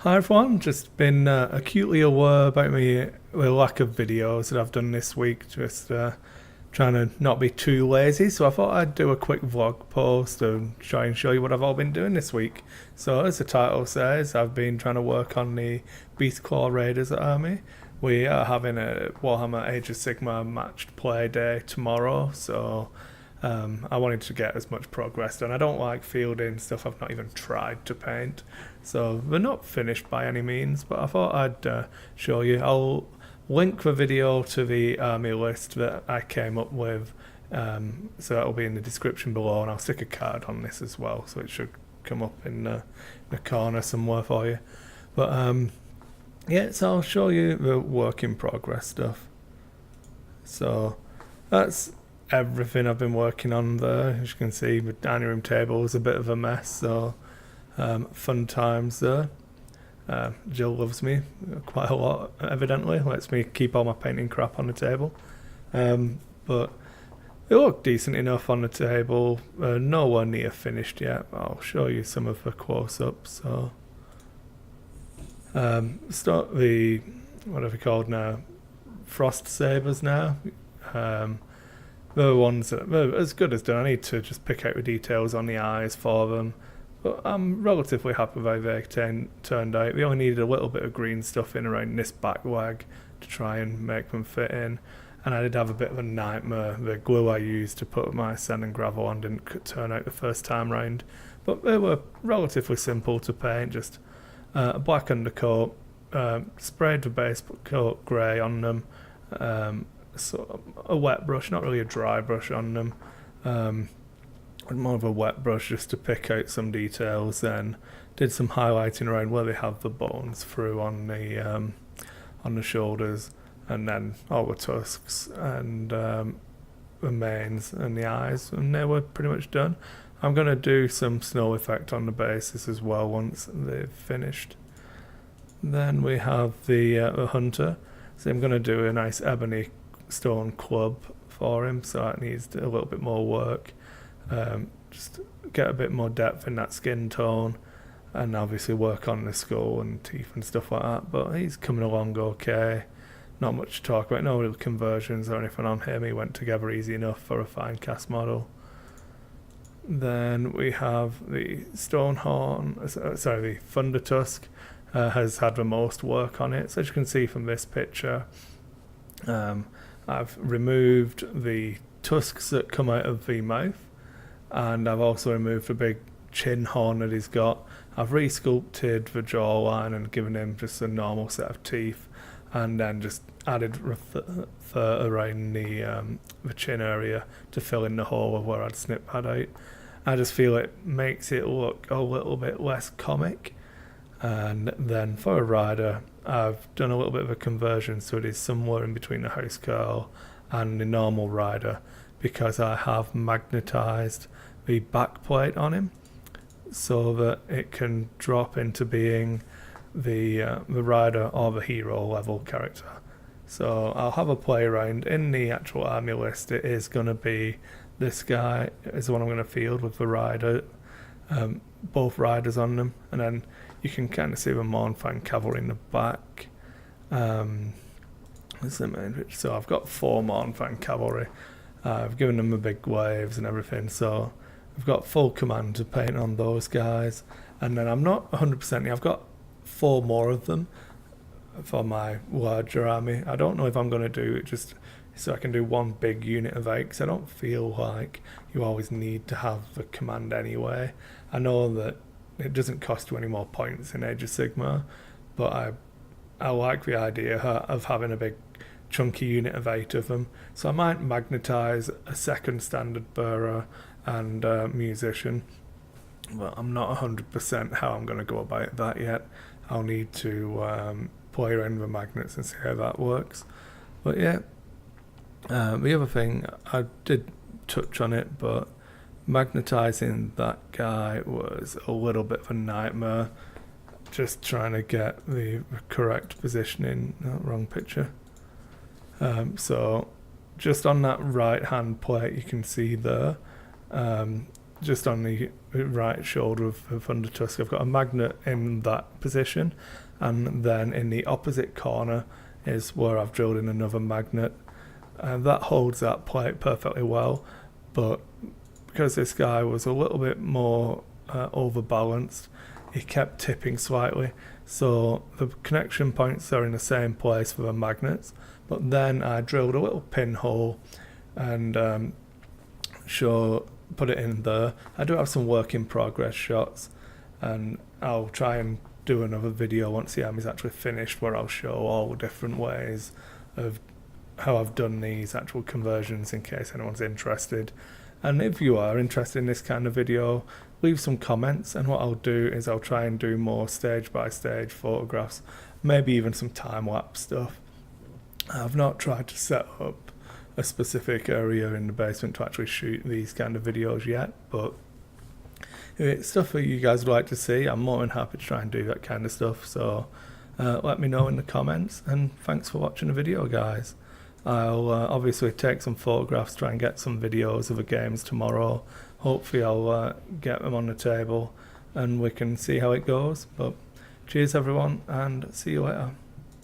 Hi everyone, just been acutely aware about the lack of videos that I've done this week, just trying to not be too lazy, so I thought I'd do a quick vlog post and try and show you what I've all been doing this week. So as the title says, I've been trying to work on the Beastclaw Raiders army. We are having a Warhammer Age of Sigmar matched play day tomorrow, so I wanted to get as much progress done. I don't like fielding stuff I've not even tried to paint, so they're not finished by any means, but I thought I'd show you. I'll link the video to the army list that I came up with, so that'll be in the description below, and I'll stick a card on this as well, so it should come up in the corner somewhere for you. But yeah, so I'll show you the work in progress stuff. So that's everything I've been working on there. As you can see, the dining room table is a bit of a mess, so fun times there. Jill loves me quite a lot, evidently, lets me keep all my painting crap on the table. But it looked decent enough on the table, nowhere near finished yet. I'll show you some of the close-ups. So start the, what are they called now? Frost Sabers now. The ones that are as good as done. I need to just pick out the details on the eyes for them, but I'm relatively happy with how they turned out. We only needed a little bit of green stuff in around this back leg to try and make them fit in, and I did have a bit of a nightmare. The glue I used to put my sand and gravel on didn't turn out the first time round, but they were relatively simple to paint. Just a black undercoat, sprayed the base coat grey on them, so a wet brush, not really a dry brush on them, more of a wet brush just to pick out some details. Then did some highlighting around where they have the bones through on the shoulders, and then all the tusks and the manes and the eyes, and they were pretty much done. I'm going to do some snow effect on the bases as well once they've finished. Then we have the hunter, so I'm going to do a nice ebony stone club for him, so that needs a little bit more work. Just get a bit more depth in that skin tone, and obviously work on the skull and teeth and stuff like that. But he's coming along okay. Not much to talk about, no real conversions or anything on him. He went together easy enough for a fine cast model. Then we have the Stonehorn, sorry, the Thunder Tusk has had the most work on it. So as you can see from this picture, I've removed the tusks that come out of the mouth, and I've also removed the big chin horn that he's got. I've resculpted the jawline and given him just a normal set of teeth, and then just added fur around the chin area to fill in the hole of where I'd snipped that out. I just feel it makes it look a little bit less comic. And then for a rider, I've done a little bit of a conversion, so it is somewhere in between the house curl and the normal rider, because I have magnetized the back plate on him so that it can drop into being the rider or the hero level character. So I'll have a play around. In the actual army list, it is going to be this guy is the one I'm going to field with the rider, both riders on them, and then you can kind of see the Mournfang Cavalry in the back. That's the main picture. So I've got 4 Mournfang Cavalry. I've given them the big waves and everything, so I've got full command to paint on those guys. And then I'm not 100%, I've got 4 more of them for my larger army. I don't know if I'm going to do it just so I can do one big unit of 8, because I don't feel like you always need to have the command anyway. I know that it doesn't cost you any more points in Age of Sigmar, but I like the idea of having a big chunky unit of 8 of them. So I might magnetize a second standard bearer and musician, but I'm not 100% how I'm going to go about that yet. I'll need to play around with magnets and see how that works. But yeah, the other thing, I did touch on it, but magnetizing that guy was a little bit of a nightmare. Just trying to get the correct positioning. No, wrong picture. So just on that right hand plate, you can see there, just on the right shoulder of Undertusk. I've got a magnet in that position, and then in the opposite corner is where I've drilled in another magnet, and that holds that plate perfectly well. But because this guy was a little bit more overbalanced, he kept tipping slightly, so the connection points are in the same place for the magnets. But then I drilled a little pinhole and put it in there. I do have some work in progress shots, and I'll try and do another video once the army's actually finished where I'll show all the different ways of how I've done these actual conversions, in case anyone's interested. And if you are interested in this kind of video, leave some comments, and what I'll do is I'll try and do more stage by stage photographs, maybe even some time-lapse stuff. I've not tried to set up a specific area in the basement to actually shoot these kind of videos yet, but if it's stuff that you guys would like to see, I'm more than happy to try and do that kind of stuff. So let me know in the comments, and thanks for watching the video, guys. I'll obviously take some photographs, try and get some videos of the games tomorrow. Hopefully I'll get them on the table and we can see how it goes. But cheers everyone, and see you later.